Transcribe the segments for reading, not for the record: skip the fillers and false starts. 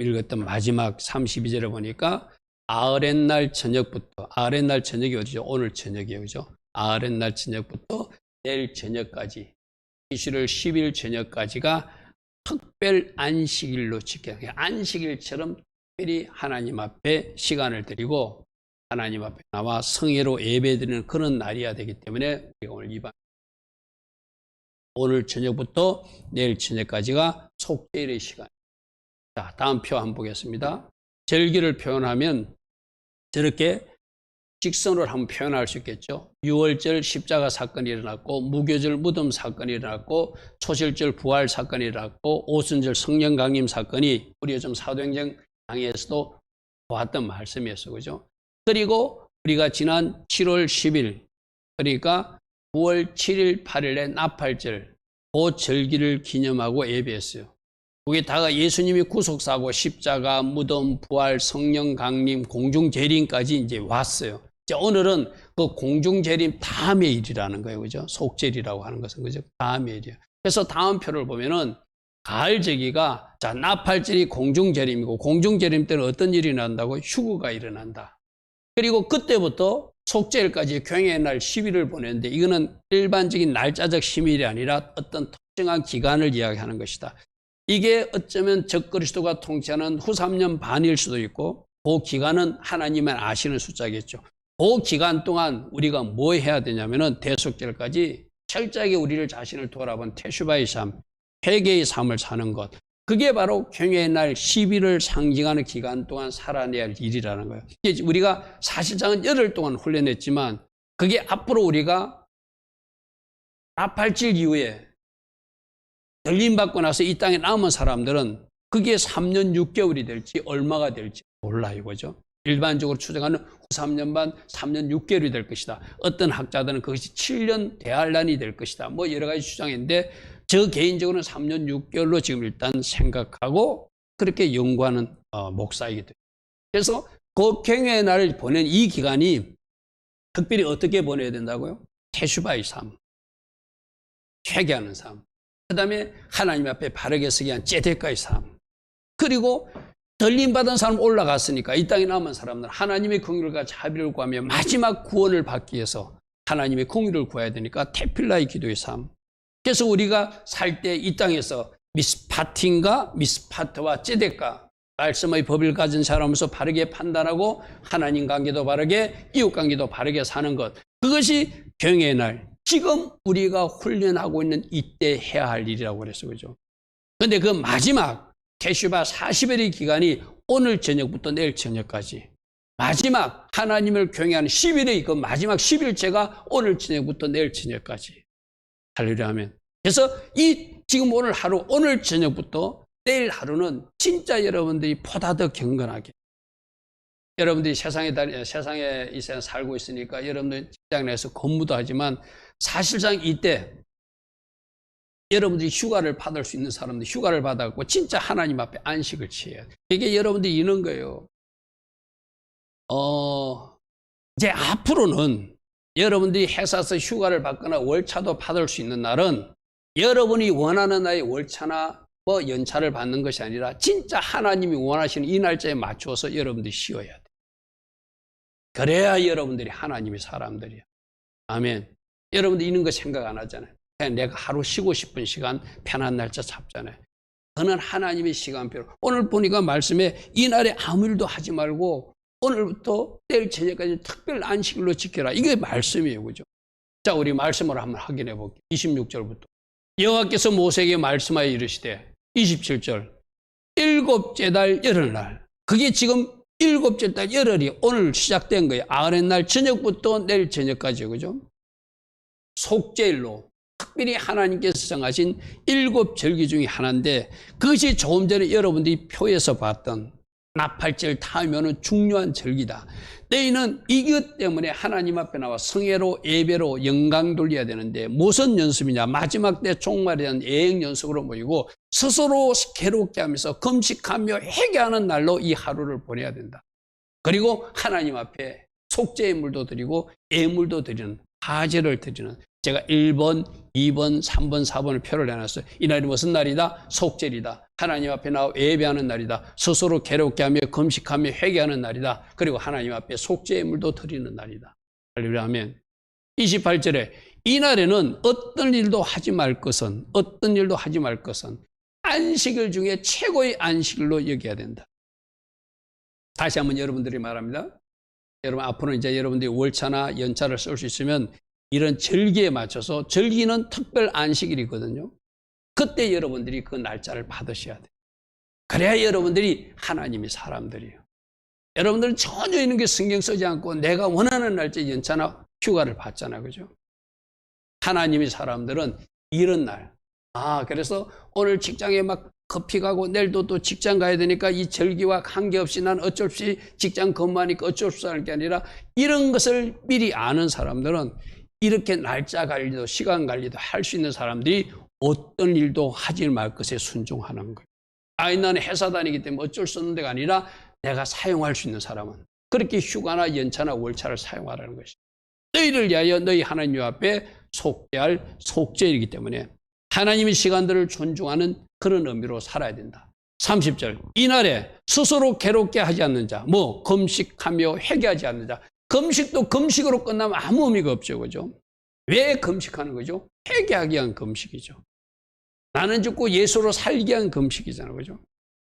읽었던 마지막 32절에 보니까 아흐렛날 저녁부터, 아흐렛날 저녁이 어디죠? 오늘 저녁이에요. 그죠? 아흐렛날 저녁부터 내일 저녁까지, 이슈를 10일 저녁까지가 특별 안식일로 지켜요. 안식일처럼 특별히 하나님 앞에 시간을 드리고 하나님 앞에 나와 성회로 예배드리는 그런 날이어야 되기 때문에 우리가 오늘 이반, 오늘 저녁부터 내일 저녁까지가 속죄일의 시간. 자, 다음 표 한번 보겠습니다. 절기를 표현하면 저렇게 직선으로 한번 표현할 수 있겠죠. 6월절 십자가 사건이 일어났고, 무교절 무덤 사건이 일어났고, 초실절 부활 사건이 일어났고, 오순절 성령 강림 사건이 우리 요즘 사도행전 강의에서도 보았던 말씀이었어요. 그죠? 그리고 우리가 지난 7월 10일, 그러니까 9월 7일, 8일에 나팔절, 그 절기를 기념하고 예배했어요. 그게 다가 예수님이 구속사고 십자가, 무덤, 부활, 성령 강림, 공중재림까지 이제 왔어요. 이제 오늘은 그 공중재림 다음의 일이라는 거예요. 그죠? 속죄일이라고 하는 것은, 그죠? 다음의 일이에요. 그래서 다음 표를 보면은 가을 절기가, 자, 나팔절이 공중재림이고, 공중재림 때는 어떤 일이 일어난다고? 휴거가 일어난다. 그리고 그때부터 속죄일까지 경외의 날 10일을 보냈는데, 이거는 일반적인 날짜적 심일이 아니라 어떤 특정한 기간을 이야기하는 것이다. 이게 어쩌면 적그리스도가 통치하는 후 3년 반일 수도 있고, 그 기간은 하나님만 아시는 숫자겠죠. 그 기간 동안 우리가 뭐 해야 되냐면은 대속절까지 철저하게 우리를 자신을 돌아본 테슈바의 삶, 회개의 삶을 사는 것. 그게 바로 경외의 날 10일을 상징하는 기간 동안 살아내야 할 일이라는 거예요. 우리가 사실상은 열흘 동안 훈련했지만, 그게 앞으로 우리가 나팔절 이후에 열림받고 나서 이 땅에 남은 사람들은 그게 3년 6개월이 될지 얼마가 될지 몰라 이거죠. 일반적으로 추정하는 후 3년 반, 3년 6개월이 될 것이다. 어떤 학자들은 그것이 7년 대환란이 될 것이다. 뭐 여러 가지 주장인데, 저 개인적으로는 3년 6개월로 지금 일단 생각하고 그렇게 연구하는 목사이기 때문에. 그래서 그 경외의 날을 보낸 이 기간이 특별히 어떻게 보내야 된다고요? 테슈바의 삶, 회개하는 삶, 그 다음에 하나님 앞에 바르게 서기 위한 째데카의 삶, 그리고 덜림받은 사람 올라갔으니까 이 땅에 남은 사람들 하나님의 긍휼과 자비를 구하며 마지막 구원을 받기 위해서 하나님의 긍휼을 구해야 되니까 테필라의 기도의 삶. 그래서 우리가 살 때 이 땅에서 미스파틴과 미스파트와 째데카, 말씀의 법을 가진 사람으로서 바르게 판단하고 하나님 관계도 바르게, 이웃 관계도 바르게 사는 것, 그것이 경외의 날, 지금 우리가 훈련하고 있는 이때 해야 할 일이라고 그랬어요. 그죠? 그런데 그 마지막 테슈바 40일의 기간이 오늘 저녁부터 내일 저녁까지, 마지막 하나님을 경외하는 10일의 그 마지막 10일째가 오늘 저녁부터 내일 저녁까지 할렐루야 하면. 그래서 이 지금 오늘 하루, 오늘 저녁부터 내일 하루는 진짜 여러분들이 보다 더 경건하게, 여러분들이 세상에 이 세상 살고 있으니까 여러분들 직장 내에서 근무도 하지만 사실상 이때 여러분들이 휴가를 받을 수 있는 사람들 휴가를 받아갖고 진짜 하나님 앞에 안식을 취해야 돼. 이게 여러분들이 이런 거예요. 이제 앞으로는 여러분들이 회사에서 휴가를 받거나 월차도 받을 수 있는 날은 여러분이 원하는 날의 월차나 뭐 연차를 받는 것이 아니라 진짜 하나님이 원하시는 이 날짜에 맞추어서 여러분들이 쉬어야 돼. 그래야 여러분들이 하나님의 사람들이야. 아멘. 여러분들 이런 거 생각 안 하잖아요. 그냥 내가 하루 쉬고 싶은 시간 편한 날짜 잡잖아요. 그는 하나님의 시간표로, 오늘 보니까 말씀에 이 날에 아무 일도 하지 말고 오늘부터 내일 저녁까지 특별 안식일로 지켜라. 이게 말씀이에요. 그죠? 자, 우리 말씀으로 한번 확인해 볼게요. 26절부터. 여호와께서 모세에게 말씀하여 이르시되, 27절. 일곱째 달 열흘날. 그게 지금 일곱째 달 열흘이 오늘 시작된 거예요. 아흐렛날 저녁부터 내일 저녁까지요. 그죠? 속죄일로 특별히 하나님께서 정하신 7절기 중에 하나인데, 그것이 조금 전에 여러분들이 표에서 봤던 나팔절 다음에는 중요한 절기다. 너희는 이것 때문에 하나님 앞에 나와 성회로 예배로 영광 돌려야 되는데, 무슨 연습이냐? 마지막 때 종말에 대한 예행 연습으로 모이고 스스로 괴롭게 하면서 금식하며 회개하는 날로 이 하루를 보내야 된다. 그리고 하나님 앞에 속죄의 물도 드리고 예물도 드리는, 화제를 드리는, 제가 1번, 2번, 3번, 4번을 표를 해놨어요. 이날이 무슨 날이다? 속죄일이다. 하나님 앞에 나와 예배하는 날이다. 스스로 괴롭게 하며 금식하며 회개하는 날이다. 그리고 하나님 앞에 속죄의 물도 드리는 날이다. 할렐루야 아멘. 28절에 이날에는 어떤 일도 하지 말 것은 안식일 중에 최고의 안식일로 여겨야 된다. 다시 한번 여러분들이 말합니다. 여러분 앞으로 이제 여러분들이 월차나 연차를 쓸 수 있으면 이런 절기에 맞춰서, 절기는 특별 안식일이거든요. 그때 여러분들이 그 날짜를 받으셔야 돼요. 그래야 여러분들이 하나님이 사람들이에요. 여러분들은 전혀 이런 게 신경 쓰지 않고 내가 원하는 날짜 연차나 휴가를 받잖아요. 그죠? 하나님이 사람들은 이런 날. 그래서 오늘 직장에 막 급히 가고 내일도 또 직장 가야 되니까 이 절기와 관계없이 난 어쩔 수 없이 직장 근무하니까 어쩔 수 없을 게 아니라, 이런 것을 미리 아는 사람들은 이렇게 날짜 관리도 시간 관리도 할 수 있는 사람들이 어떤 일도 하지 말 것에 순종하는 거예요. 나는 회사 다니기 때문에 어쩔 수 없는 데가 아니라 내가 사용할 수 있는 사람은 그렇게 휴가나 연차나 월차를 사용하라는 것이죠. 너희를 위하여 너희 하나님 앞에 속죄할 속죄이기 때문에 하나님의 시간들을 존중하는 그런 의미로 살아야 된다. 30절 이날에 스스로 괴롭게 하지 않는 자, 금식하며 회개하지 않는 자. 금식도 금식으로 끝나면 아무 의미가 없죠. 그죠? 왜 금식하는 거죠? 회개하기 위한 금식이죠. 나는 죽고 예수로 살기 위한 금식이잖아요. 그죠?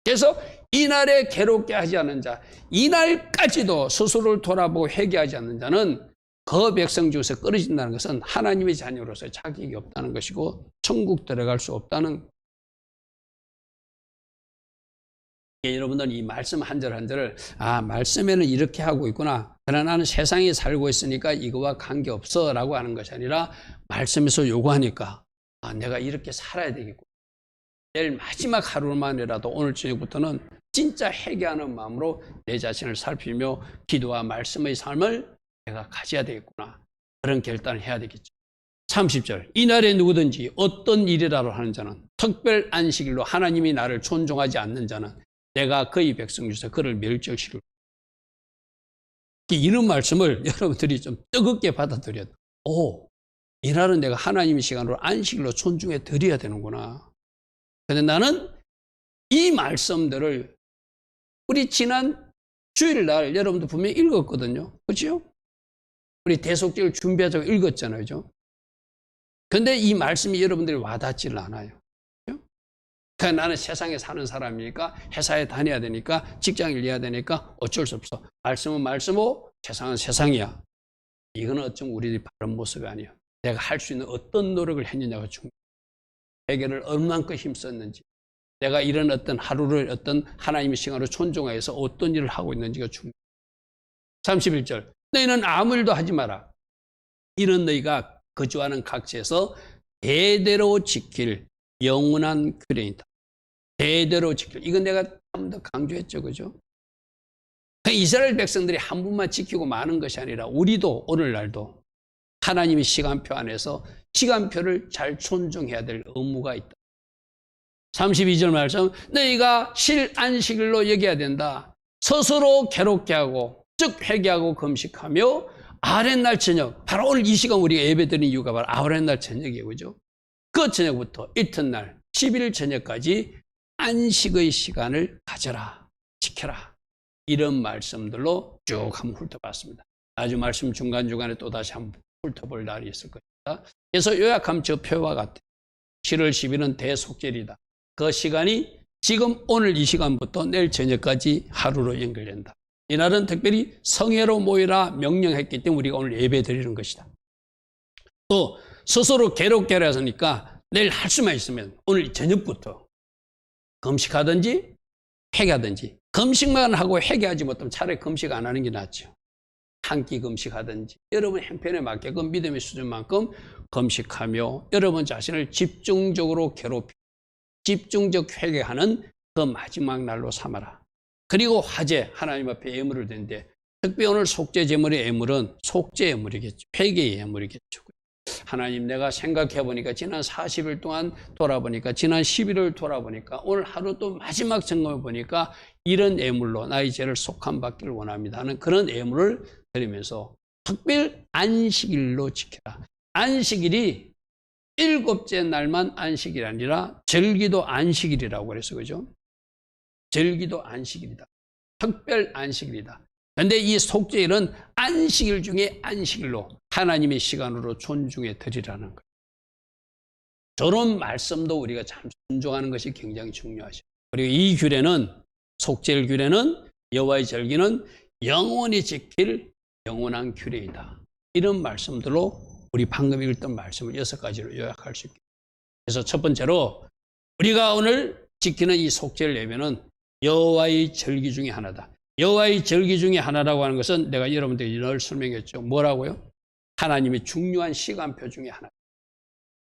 그래서 이날에 괴롭게 하지 않는 자, 이날까지도 스스로를 돌아보고 회개하지 않는 자는 그 백성 중에서 끊어진다는 것은 하나님의 자녀로서 자격이 없다는 것이고 천국 들어갈 수 없다는. 여러분들 이 말씀 한 절 한 절을 말씀에는 이렇게 하고 있구나, 그러나 나는 세상에 살고 있으니까 이거와 관계없어 라고 하는 것이 아니라, 말씀에서 요구하니까 내가 이렇게 살아야 되겠구나. 내일 마지막 하루만이라도 오늘 저녁부터는 진짜 회개하는 마음으로 내 자신을 살피며 기도와 말씀의 삶을 내가 가져야 되겠구나, 그런 결단을 해야 되겠죠. 30절 이날에 누구든지 어떤 일이라도 하는 자는, 특별 안식일로 하나님이 나를 존중하지 않는 자는 내가 그의 백성 중에서 그를 멸절시킬. 이런 말씀을 여러분들이 좀 뜨겁게 받아들여야 돼요. 이날은 내가 하나님의 시간으로 안식일로 존중해 드려야 되는구나. 근데 나는 이 말씀들을 우리 지난 주일날 여러분들 분명히 읽었거든요. 그렇죠? 우리 대속죄를 준비하자고 읽었잖아요. 그죠? 근데 이 말씀이 여러분들이 와닿지를 않아요. 그러니까 나는 세상에 사는 사람이니까, 회사에 다녀야 되니까, 직장을 해야 되니까 어쩔 수 없어. 말씀은 말씀이고 세상은 세상이야. 이거는 어쩜 우리들이 바른 모습이 아니에요. 내가 할 수 있는 어떤 노력을 했느냐가 중요해요. 회개를 얼만큼 힘썼는지, 내가 이런 어떤 하루를 어떤 하나님의 시간으로 존중하여서 어떤 일을 하고 있는지가 중요해요. 31절 너희는 아무 일도 하지 마라. 이는 너희가 거주하는 각지에서 대대로 지킬 영원한 규례이다. 대대로 지킬. 이건 내가 좀 더 강조했죠. 그죠? 이스라엘 백성들이 한 분만 지키고 마는 것이 아니라 우리도 오늘날도 하나님의 시간표 안에서 시간표를 잘 존중해야 될 의무가 있다. 32절 말씀 너희가 실안식일로 여겨야 된다. 스스로 괴롭게 하고 즉 회개하고 금식하며 아랫날 저녁, 바로 오늘 이 시간 우리가 예배드리는 이유가 바로 아랫날 저녁이에요. 그죠? 그 저녁부터 이튿날 10일 저녁까지 안식의 시간을 가져라, 지켜라. 이런 말씀들로 쭉 한번 훑어봤습니다. 아주 말씀 중간중간에 또다시 한번 훑어볼 날이 있을 것입니다. 그래서 요약하면 저 표와 같아요. 7월 10일은 대속절이다. 그 시간이 지금 오늘 이 시간부터 내일 저녁까지 하루로 연결된다. 이날은 특별히 성회로 모이라 명령했기 때문에 우리가 오늘 예배 드리는 것이다. 또 스스로 괴롭게 하라니까 내일 할 수만 있으면 오늘 저녁부터 금식하든지 회개하든지, 금식만 하고 회개하지 못하면 차라리 금식 안 하는 게 낫죠. 한 끼 금식하든지 여러분 형편에 맞게끔 믿음의 수준만큼 금식하며 여러분 자신을 집중적으로 괴롭히고 집중적 회개하는 그 마지막 날로 삼아라. 그리고 화제, 하나님 앞에 예물을 드는데 특히 오늘 속죄 제물의 예물은 속죄 예물이겠죠. 회개의 예물이겠죠. 하나님, 내가 생각해 보니까 지난 40일 동안 돌아보니까, 지난 11월 돌아보니까, 오늘 하루 또 마지막 점검해 보니까 이런 예물로 나의 죄를 속한 받기를 원합니다 하는 그런 예물을 드리면서 특별 안식일로 지켜라. 안식일이 일곱째 날만 안식일이 아니라 절기도 안식일이라고 그래서 그죠? 절기도 안식일이다. 특별 안식일이다. 그런데 이 속죄일은 안식일 중에 안식일로 하나님의 시간으로 존중해 드리라는 거예요. 저런 말씀도 우리가 참 순종하는 것이 굉장히 중요하죠. 그리고 이 규례는, 속죄일 규례는, 여호와의 절기는 영원히 지킬 영원한 규례이다. 이런 말씀들로 우리 방금 읽던 말씀을 6가지로 요약할 수 있겠습니다. 그래서 첫 번째로 우리가 오늘 지키는 이 속죄일 예배는 여호와의 절기 중에 하나다. 여호와의 절기 중에 하나라고 하는 것은 내가 여러분들에게 늘 설명했죠. 뭐라고요? 하나님의 중요한 시간표 중에 하나.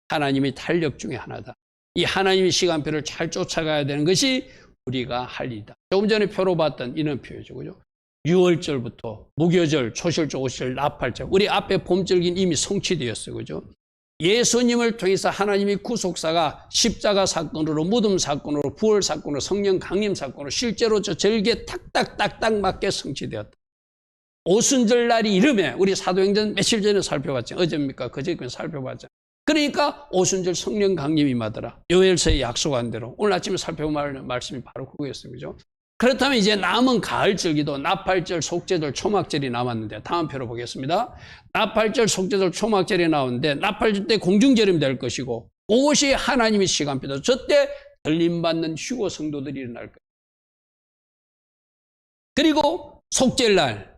하나님의 탄력 중에 하나다. 이 하나님의 시간표를 잘 쫓아가야 되는 것이 우리가 할 일이다. 조금 전에 표로 봤던 이런 표죠. 그죠? 6월절부터 무교절, 초실절, 오실절, 나팔절. 우리 앞에 봄절기는 이미 성취되었어요. 그죠? 예수님을 통해서 하나님의 구속사가 십자가 사건으로, 무덤 사건으로, 부활 사건으로, 성령 강림 사건으로 실제로 저 절기에 딱딱딱딱 맞게 성취되었다. 오순절 날이 이름에 우리 사도행전 며칠 전에 살펴봤죠. 어제입니까? 그저께 살펴봤죠. 그러니까 오순절 성령 강림이 임하더라. 요엘서에 약속한 대로. 오늘 아침에 살펴본 말씀이 바로 그거였어요. 그죠? 그렇다면 이제 남은 가을 절기도 나팔절, 속죄절, 초막절이 남았는데 다음 표로 보겠습니다. 나팔절, 속죄절, 초막절이 나오는데 나팔절 때 공중절이 될 것이고 그것이 하나님의 시간표다. 저때 들림받는 휴거 성도들이 일어날 거예요. 그리고 속죄일 날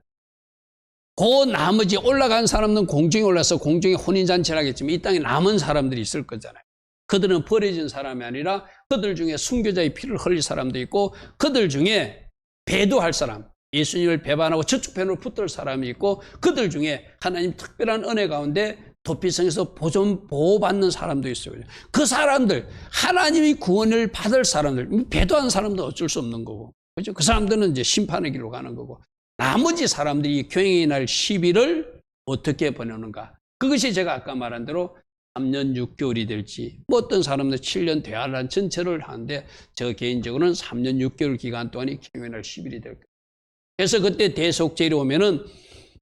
그 나머지 올라간 사람은 공중에 올라서 공중에 혼인잔치를 하겠지만 이 땅에 남은 사람들이 있을 거잖아요. 그들은 버려진 사람이 아니라 그들 중에 순교자의 피를 흘릴 사람도 있고 그들 중에 배도할 사람, 예수님을 배반하고 저쪽 편으로 붙들 사람이 있고 그들 중에 하나님 특별한 은혜 가운데 도피성에서 보호받는 사람도 있어요. 그 사람들, 하나님이 구원을 받을 사람들, 배도한 사람도 어쩔 수 없는 거고, 그죠? 그 사람들은 이제 심판의 길로 가는 거고, 나머지 사람들이 경영의 날 10일을 어떻게 보내는가? 그것이 제가 아까 말한 대로 3년 6개월이 될지, 뭐 어떤 사람들 7년 대활란 전체를 하는데, 저 개인적으로는 3년 6개월 기간 동안이 경영의 날 10일이 될 거예요. 그래서 그때 대속죄일이 오면은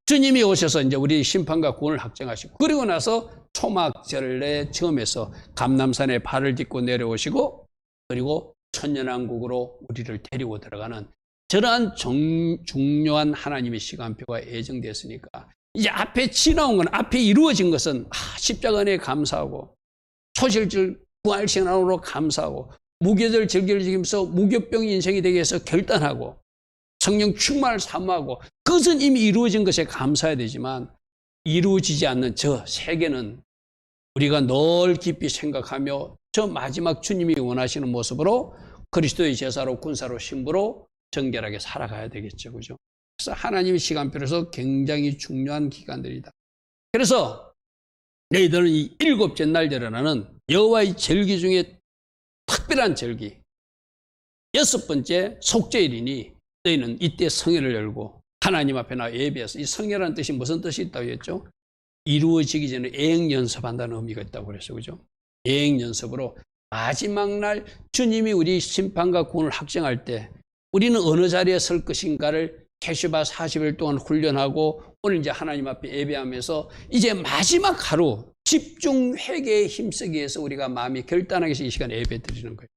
주님이 오셔서 이제 우리 심판과 구원을 확정하시고, 그리고 나서 초막절에 처음에서 감람산에 발을 딛고 내려오시고, 그리고 천년왕국으로 우리를 데리고 들어가는 저러한 중요한 하나님의 시간표가 예정됐으니까 이제 앞에 지나온 건, 앞에 이루어진 것은 십자가 은혜에 감사하고 초실절 부활신앙으로 감사하고 무교절 절기를 지키면서 무교병 인생이 되기 위해서 결단하고 성령 충만을 사모하고, 그것은 이미 이루어진 것에 감사해야 되지만 이루어지지 않는 저 세계는 우리가 늘 깊이 생각하며 저 마지막 주님이 원하시는 모습으로 그리스도의 제사로 군사로 신부로 정결하게 살아가야 되겠죠. 그죠? 그래서 하나님의 시간표로서 굉장히 중요한 기간들이다. 그래서 너희들은 이 일곱째 날 일어나는 여호와의 절기 중에 특별한 절기, 6번째 속죄일이니 너희는 이때 성회를 열고 하나님 앞에 나와 예배해서, 이 성회라는 뜻이 무슨 뜻이 있다고 했죠? 이루어지기 전에 예행연습한다는 의미가 있다고 그랬어요. 그죠? 예행연습으로 마지막 날 주님이 우리 심판과 구원을 확정할 때 우리는 어느 자리에 설 것인가를 캐슈바 40일 동안 훈련하고 오늘 이제 하나님 앞에 예배하면서 이제 마지막 하루 집중 회개에 힘쓰기 위해서 우리가 마음이 결단하기 위해서 이 시간에 예배 드리는 거예요.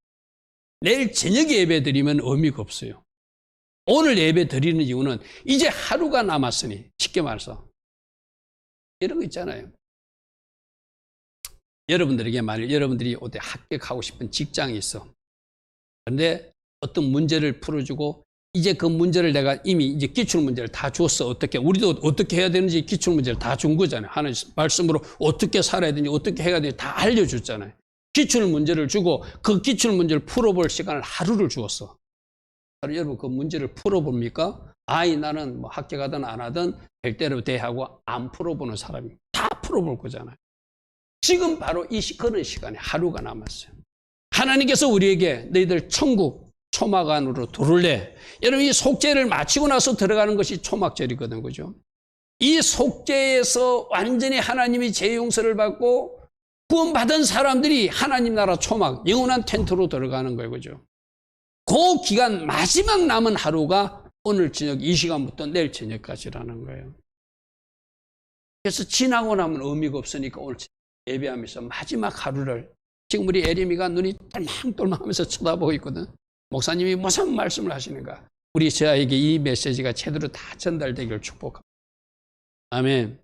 내일 저녁에 예배 드리면 의미가 없어요. 오늘 예배 드리는 이유는 이제 하루가 남았으니, 쉽게 말해서 이런 거 있잖아요. 여러분들에게 만일 여러분들이 어디 합격하고 싶은 직장이 있어. 그런데 어떤 문제를 풀어주고 이제 그 문제를 내가 이미 이제 기출 문제를 다 줬어. 어떻게, 우리도 어떻게 해야 되는지 기출 문제를 다 준 거잖아요. 하나님 말씀으로 어떻게 살아야 되는지 어떻게 해야 되는지 다 알려줬잖아요. 기출 문제를 주고 그 기출 문제를 풀어볼 시간을 하루를 주었어. 여러분 그 문제를 풀어봅니까? 나는 뭐 합격하든 안 하든 될 대로 대하고 안 풀어보는 사람이 다 풀어볼 거잖아요. 지금 바로 그런 시간에 하루가 남았어요. 하나님께서 우리에게 너희들 천국 초막 안으로 들어올래. 여러분 이 속죄를 마치고 나서 들어가는 것이 초막절이거든. 그죠? 이 속죄에서 완전히 하나님이 죄 용서를 받고 구원받은 사람들이 하나님 나라 초막, 영원한 텐트로 들어가는 거예요. 그죠? 그 기간 마지막 남은 하루가 오늘 저녁 이 시간부터 내일 저녁까지라는 거예요. 그래서 지나고 나면 의미가 없으니까 오늘 예배하면서 마지막 하루를 지금 우리 에리미가 눈이 똘망똘망하면서 쳐다보고 있거든. 목사님이 무슨 말씀을 하시는가. 우리 저에게 이 메시지가 제대로 다 전달되기를 축복합니다. 아멘.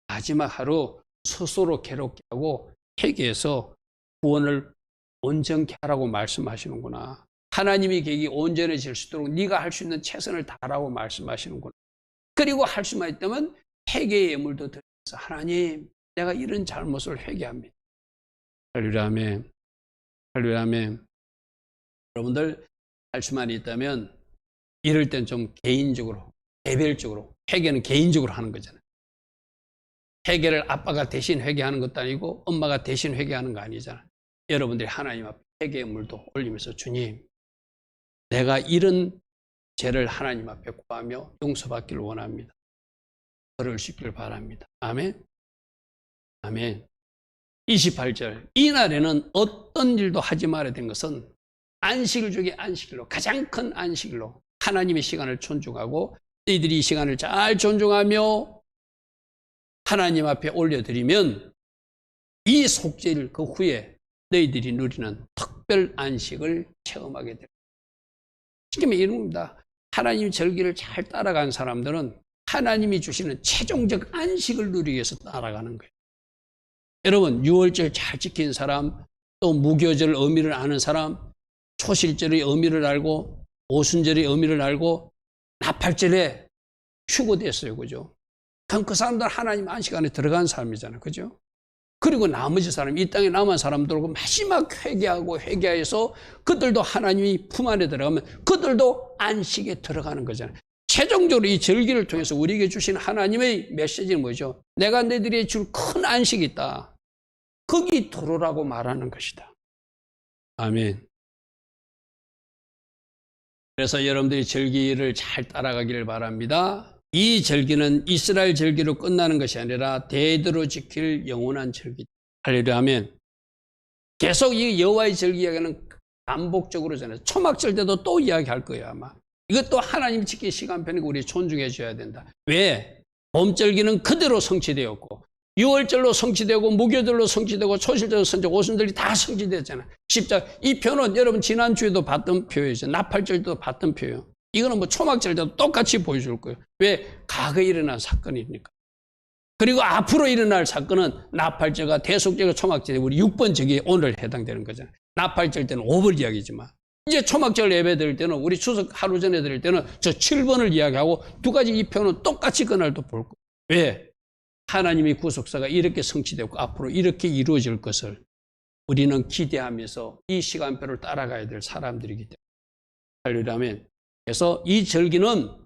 마지막 하루 스스로 괴롭게 하고 회개해서 구원을 온전케 하라고 말씀하시는구나. 하나님이 계기 온전해질 수 있도록 네가 할 수 있는 최선을 다하라고 말씀하시는구나. 그리고 할 수만 있다면 회개의 예물도 드려서 하나님 내가 이런 잘못을 회개합니다. 할렐루야 아멘. 할렐루야 아멘. 여러분들 할 수만 있다면 이럴 땐 좀 개인적으로 개별적으로 회개는 개인적으로 하는 거잖아요. 회개를 아빠가 대신 회개하는 것도 아니고 엄마가 대신 회개하는 거 아니잖아요. 여러분들이 하나님 앞에 회개의 물도 올리면서 주님 내가 이런 죄를 하나님 앞에 구하며 용서받기를 원합니다. 그럴 수 있기를 바랍니다. 아멘. 아멘. 28절 이날에는 어떤 일도 하지 말아야 되는 것은 안식일 중에 안식일로 가장 큰 안식일로 하나님의 시간을 존중하고 너희들이 이 시간을 잘 존중하며 하나님 앞에 올려드리면 이 속죄일 그 후에 너희들이 누리는 특별 안식을 체험하게 됩니다. 지금 이런 겁니다. 하나님 절기를 잘 따라간 사람들은 하나님이 주시는 최종적 안식을 누리기 위해서 따라가는 거예요. 여러분 유월절 잘 지킨 사람, 또 무교절 의미를 아는 사람, 초실절의 의미를 알고 오순절의 의미를 알고 나팔절에 휴거됐어요. 그죠? 그럼 그 사람들 하나님 안식 안에 들어간 사람이잖아요. 그죠? 그리고 나머지 사람, 이 땅에 남은 사람들하고 마지막 회개하고 회개해서 그들도 하나님이 품 안에 들어가면 그들도 안식에 들어가는 거잖아요. 최종적으로 이 절기를 통해서 우리에게 주신 하나님의 메시지는 뭐죠? 내가 너희들에게 줄 큰 안식이 있다. 거기 들어오라고 말하는 것이다. 아멘. 그래서 여러분들이 절기를 잘 따라가기를 바랍니다. 이 절기는 이스라엘 절기로 끝나는 것이 아니라 대대로 지킬 영원한 절기다. 할렐루야 아멘. 계속 이 여호와의 절기 이야기는 반복적으로 전해서 초막절 때도 또 이야기할 거예요 아마. 이것도 하나님 지킬 시간표니까 우리 존중해 줘야 된다. 왜? 봄절기는 그대로 성취되었고 6월절로 성취되고 무교절로 성취되고 초실절로 성취되고 오순절이 다 성취됐잖아요. 십자가 이 표는 여러분 지난주에도 봤던 표예요. 나팔절도 봤던 표예요. 이거는 뭐 초막절 때도 똑같이 보여줄 거예요. 왜? 과거에 일어난 사건이니까. 그리고 앞으로 일어날 사건은 나팔절과 대속절과 초막절 우리 6번 절기에 오늘 해당되는 거잖아요. 나팔절 때는 5번 이야기지만 이제 초막절 예배 드릴 때는 우리 추석 하루 전에 드릴 때는 저 7번을 이야기하고 두 가지 이 표는 똑같이 그날도 볼 거예요. 왜? 하나님의 구속사가 이렇게 성취되고 앞으로 이렇게 이루어질 것을 우리는 기대하면서 이 시간표를 따라가야 될 사람들이기 때문에. 할렐루야 아멘. 그래서 이 절기는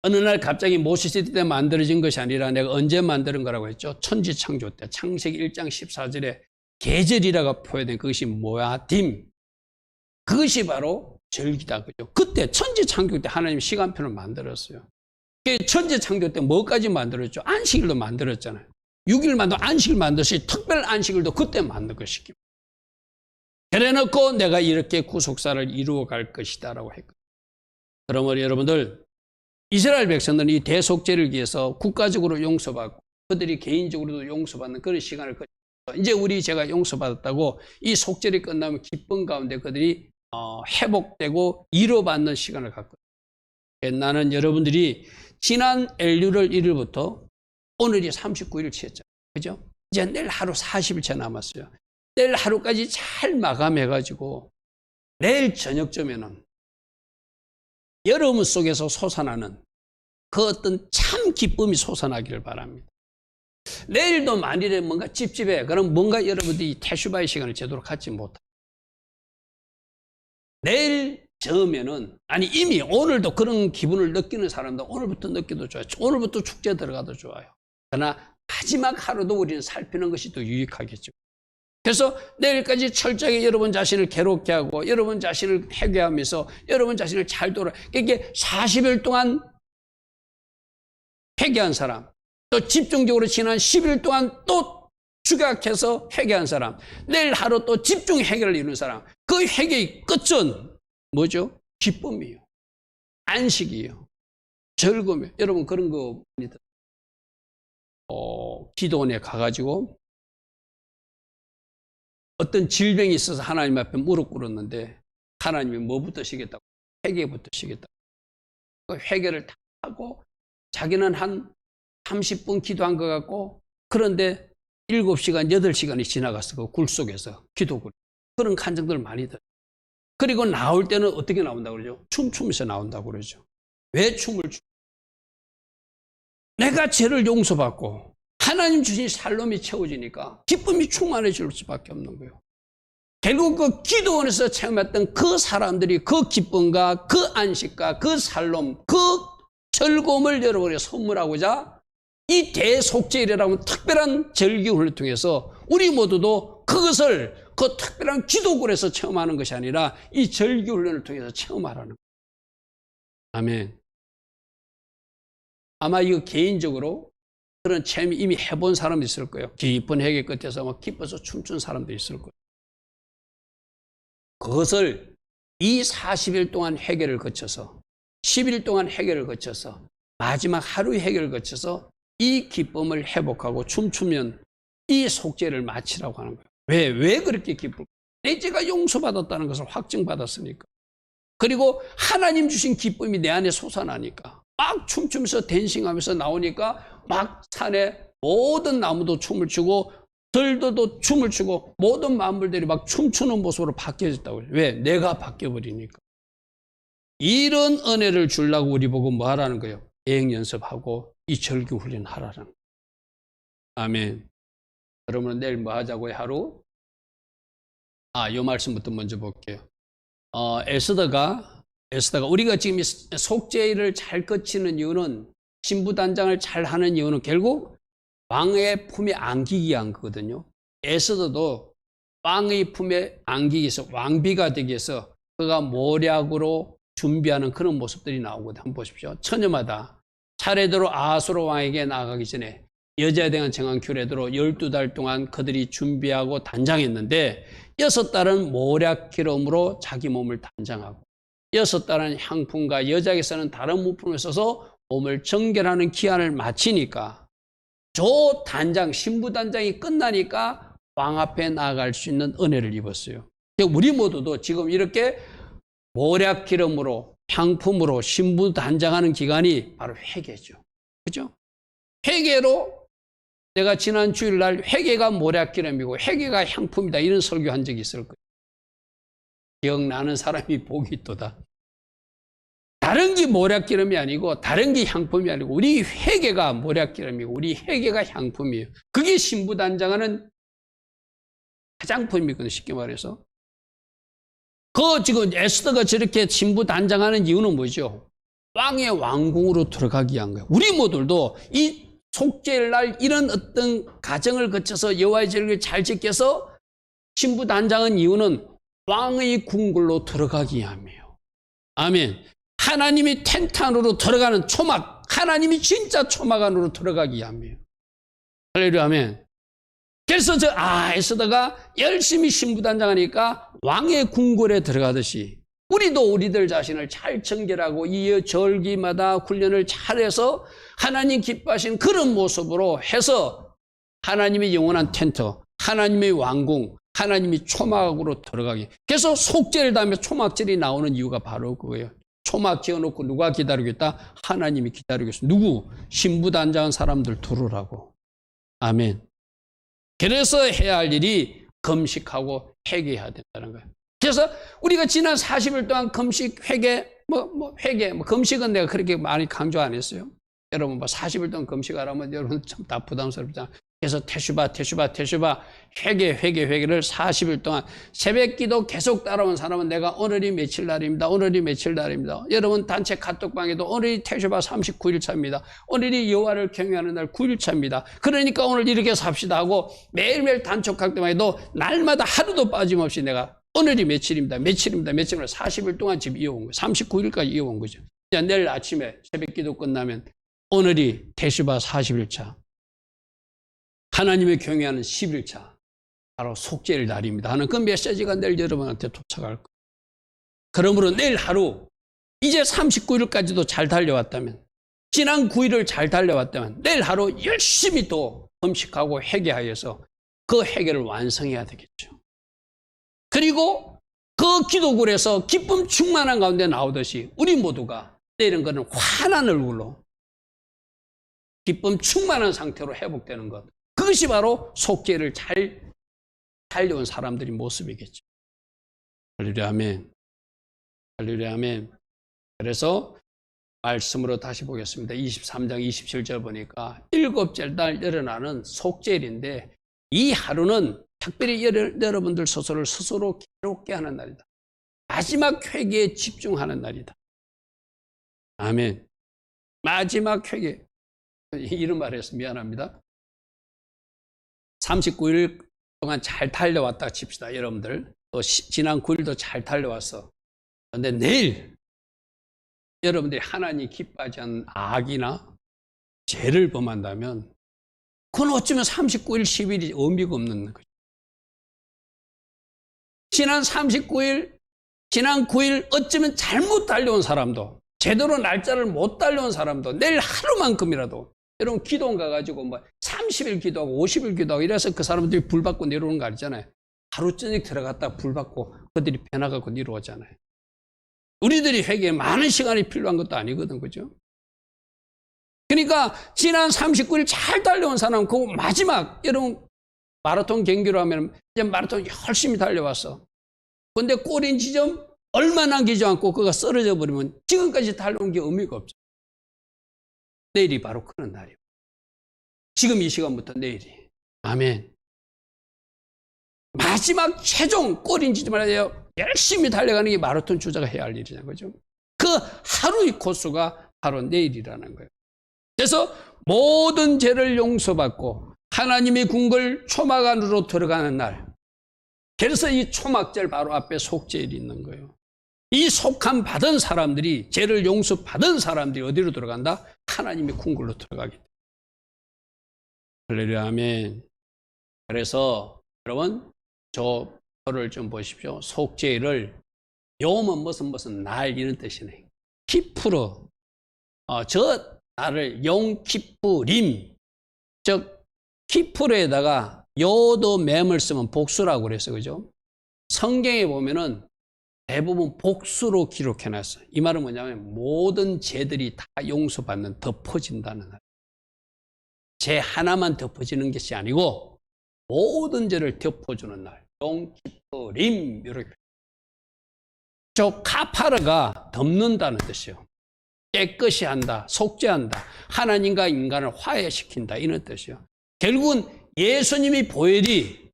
어느 날 갑자기 모세시대 때 만들어진 것이 아니라 내가 언제 만드는 거라고 했죠? 천지창조 때 창세기 1장 14절에 계절이라고 표현된 그것이 모아딤. 그것이 바로 절기다. 그죠? 그때 천지창조 때 하나님 시간표를 만들었어요. 천지창조 때 뭐까지 만들었죠? 안식일도 만들었잖아요. 6일 만도 안식일 만들었지 특별 안식일도 그때 만든 것이기. 그래 놓고 내가 이렇게 구속사를 이루어 갈 것이다 라고 했거든요. 그러므로 여러분들 이스라엘 백성들은 이 대속죄를 위해서 국가적으로 용서받고 그들이 개인적으로도 용서받는 그런 시간을 거쳐서 이제 제가 용서받았다고 이 속죄를 끝나면 기쁨 가운데 그들이 회복되고 위로받는 시간을 갖거든요. 나는 여러분들이 지난 엘유월 1일부터 오늘이 39일 치였잖아요. 그죠? 이제 내일 하루 40일째 남았어요. 내일 하루까지 잘 마감해가지고 내일 저녁쯤에는 여러분 속에서 솟아나는 그 어떤 참 기쁨이 솟아나기를 바랍니다. 내일도 만일에 뭔가 찝찝해. 그럼 뭔가 여러분들이 테슈바의 시간을 제대로 갖지 못합니다. 내일 저으면은 아니 이미 오늘도 그런 기분을 느끼는 사람도 오늘부터 느껴도 좋아요. 오늘부터 축제 들어가도 좋아요. 그러나 마지막 하루도 우리는 살피는 것이 더 유익하겠죠. 그래서 내일까지 철저하게 여러분 자신을 괴롭게 하고 여러분 자신을 회개하면서 여러분 자신을 잘 돌아 이게 40일 동안 회개한 사람 또 집중적으로 지난 10일 동안 또 주각해서 회개한 사람 내일 하루 또 집중 회개를 이루는 사람 그 회개의 끝은 뭐죠? 기쁨이에요. 안식이에요. 즐거움이에요. 여러분 그런 거 많이 들어요. 기도원에 가가지고 어떤 질병이 있어서 하나님 앞에 무릎 꿇었는데 하나님이 뭐부터 시겠다고? 회개부터 시겠다고. 그 회개를 다 하고 자기는 한 30분 기도한 것 같고, 그런데 7시간, 8시간이 지나갔어. 그 굴 속에서 기도굴. 그런 간증들 많이 들어요. 그리고 나올 때는 어떻게 나온다고 그러죠? 춤추면서 나온다고 그러죠. 왜 춤을 추? 내가 죄를 용서받고 하나님 주신 살롬이 채워지니까 기쁨이 충만해질 수밖에 없는 거예요. 결국 그 기도원에서 체험했던 그 사람들이 그 기쁨과 그 안식과 그 살롬, 그 즐거움을 여러분에게 선물하고자 이 대속죄일이라는 특별한 절기훈련을 통해서 우리 모두도 그것을 그 특별한 기도굴에서 체험하는 것이 아니라 이 절기훈련을 통해서 체험하라는 거예요. 아멘. 아마 이거 개인적으로 그런 체험이 이미 해본 사람도 있을 거예요. 깊은 회개 끝에서 막 기뻐서 춤춘 사람도 있을 거예요. 그것을 이 40일 동안 회개를 거쳐서 10일 동안 회개를 거쳐서 마지막 하루의 회개를 거쳐서 이 기쁨을 회복하고 춤추면 이 속죄를 마치라고 하는 거예요. 왜 그렇게 기쁠까? 내 죄가 용서받았다는 것을 확증받았으니까. 그리고 하나님 주신 기쁨이 내 안에 솟아나니까 막 춤추면서 댄싱하면서 나오니까 막 산에 모든 나무도 춤을 추고 들도 춤을 추고 모든 만물들이 막 춤추는 모습으로 바뀌어졌다고 해요. 왜? 내가 바뀌어버리니까. 이런 은혜를 주려고 우리 보고 뭐 하라는 거예요? 예행 연습하고 이 절기 훈련 하라는 거예요. 아멘. 그러면 내일 뭐 하자고요? 하루? 이 말씀부터 먼저 볼게요. 에스더가 우리가 지금 속죄일을 잘 거치는 이유는, 신부단장을 잘 하는 이유는 결국 왕의 품에 안기기 위한 거거든요. 에스더도 왕의 품에 안기기 위해서, 왕비가 되기 위해서 그가 모략으로 준비하는 그런 모습들이 나오거든요. 한번 보십시오. 처녀마다 차례대로 아하수로 왕에게 나아가기 전에 여자에 대한 정한 규례대로 12달 동안 그들이 준비하고 단장했는데, 6달은 모략 기름으로 자기 몸을 단장하고 6달은 향품과 여자에게 쓰는 다른 물품을 써서 몸을 정결하는 기한을 마치니까 저 단장, 신부 단장이 끝나니까 왕 앞에 나아갈 수 있는 은혜를 입었어요. 우리 모두도 지금 이렇게 모략 기름으로, 향품으로 신부 단장하는 기간이 바로 회개죠. 그죠? 회개로, 내가 지난 주일날 회개가 모략 기름이고 회개가 향품이다 이런 설교한 적이 있을 거예요. 기억나는 사람이 복이 있도다. 다른 게 모략 기름이 아니고 다른 게 향품이 아니고 우리 회개가 모략 기름이고 우리 회개가 향품이에요. 그게 신부 단장하는 화장품이거든요. 쉽게 말해서. 지금 에스더가 저렇게 신부 단장하는 이유는 뭐죠? 왕의 왕궁으로 들어가기 위한 거예요. 우리 모두도 이 속죄일 날 이런 어떤 과정을 거쳐서 여호와의 절기를 잘 지켜서 신부 단장한 이유는 왕의 궁궐로 들어가기 위함이에요. 아멘. 하나님이 텐트 안으로 들어가는 초막, 하나님이 진짜 초막 안으로 들어가기 위함이에요. 할렐루야, 아멘. 그래서 에스더가 열심히 신부 단장하니까 왕의 궁궐에 들어가듯이 우리도 우리들 자신을 잘 청결하고 이 절기마다 훈련을 잘해서 하나님 기뻐하신 그런 모습으로 해서 하나님의 영원한 텐트, 하나님의 왕궁, 하나님이 초막으로 들어가기. 그래서 속죄일 다음에 초막절이 나오는 이유가 바로 그거예요. 초막 지어놓고 누가 기다리고 있다? 하나님이 기다리고 있어요. 누구? 신부 단장한 사람들 들으라고. 아멘. 그래서 해야 할 일이 금식하고 회개해야 된다는 거예요. 그래서 우리가 지난 40일 동안 금식, 회개, 금식은 내가 그렇게 많이 강조 안 했어요. 여러분, 40일 동안 금식하라면 여러분 참 다 부담스럽잖아요. 그래서 테슈바, 회개를 40일 동안 새벽 기도 계속 따라온 사람은 내가 오늘이 며칠 날입니다. 여러분 단체 카톡방에도 오늘이 테슈바 39일 차입니다. 오늘이 여호와를 경외하는 날 9일 차입니다. 그러니까 오늘 이렇게 삽시다 하고 매일매일 단톡 카톡방에도 날마다 하루도 빠짐없이 내가 오늘이 며칠입니다. 40일 동안 지금 이어온 거예요. 39일까지 이어온 거죠. 이제 내일 아침에 새벽 기도 끝나면 오늘이 테슈바 40일차. 하나님의 경외하는 10일차. 바로 속죄일 날입니다 하는 그 메시지가 내일 여러분한테 도착할 거예요. 그러므로 내일 하루, 이제 39일까지도 잘 달려왔다면, 지난 9일을 잘 달려왔다면 내일 하루 열심히 또 금식하고 회개하여서 그 회개를 완성해야 되겠죠. 그리고 그 기도굴에서 기쁨 충만한 가운데 나오듯이 우리 모두가 내일은 그는 환한 얼굴로 기쁨 충만한 상태로 회복되는 것. 그것이 바로 속죄를 잘 달려온 사람들의 모습이겠죠. 할렐루야 아멘. 할렐루야 아멘. 그래서 말씀으로 다시 보겠습니다. 23장 27절 보니까 일곱째 날 일어나는 속죄일인데 이 하루는 특별히 여러분들 스스로를 스스로 괴롭게 하는 날이다. 마지막 회개에 집중하는 날이다. 아멘. 마지막 회개. 이런 말을 해서 미안합니다. 39일 동안 잘 달려왔다 칩시다. 여러분들. 또 지난 9일도 잘 달려왔어. 그런데 내일 여러분들이 하나님 기뻐하지 않는 악이나 죄를 범한다면 그건 어쩌면 39일, 10일이 의미가 없는 거죠. 지난 39일, 지난 9일 어쩌면 잘못 달려온 사람도 제대로 날짜를 못 달려온 사람도 내일 하루만큼이라도 여러분 기도원 가가지고 뭐 30일 기도하고 50일 기도하고 이래서 그 사람들이 불 받고 내려오는 거 아니잖아요. 하루 저녁 들어갔다 불 받고 그들이 변화갖고 내려오잖아요. 우리들이 회개에 많은 시간이 필요한 것도 아니거든, 그죠? 그러니까 지난 39일 잘 달려온 사람, 그 마지막 여러분 마라톤 경기로 하면 이제 마라톤 열심히 달려왔어. 근데 꼬린 지점 얼마 남기지 않고 그가 쓰러져 버리면 지금까지 달려온 게 의미가 없죠. 내일이 바로 그런 날이에요. 지금 이 시간부터 내일이. 아멘. 마지막 최종 꼬린 지점을 해요. 열심히 달려가는 게 마라톤 주자가 해야 할 일이잖아요. 그죠? 그 하루의 코스가 바로 내일이라는 거예요. 그래서 모든 죄를 용서받고 하나님의 궁궐 초막 안으로 들어가는 날. 그래서 이 초막절 바로 앞에 속죄일이 있는 거예요. 이 속함 받은 사람들이, 죄를 용서받은 사람들이 어디로 들어간다? 하나님의 궁궐로 들어가게 돼요. 할렐루야 아멘. 그래서 여러분 저를 좀 보십시오. 속죄일을 요음은 무슨 날 이런 뜻이네. 키푸르. 저 날을 용키푸림. 즉 키푸르에다가 요도 맴을 쓰면 복수라고 그랬어요. 그죠? 성경에 보면은 대부분 복수로 기록해놨어요. 이 말은 뭐냐면 모든 죄들이 다 용서받는, 덮어진다는 날. 죄 하나만 덮어지는 것이 아니고 모든 죄를 덮어주는 날. 용키푸림 이렇게. 저 카파르가 덮는다는 뜻이에요. 깨끗이 한다, 속죄한다, 하나님과 인간을 화해시킨다 이런 뜻이에요. 결국은 예수님이 보혈이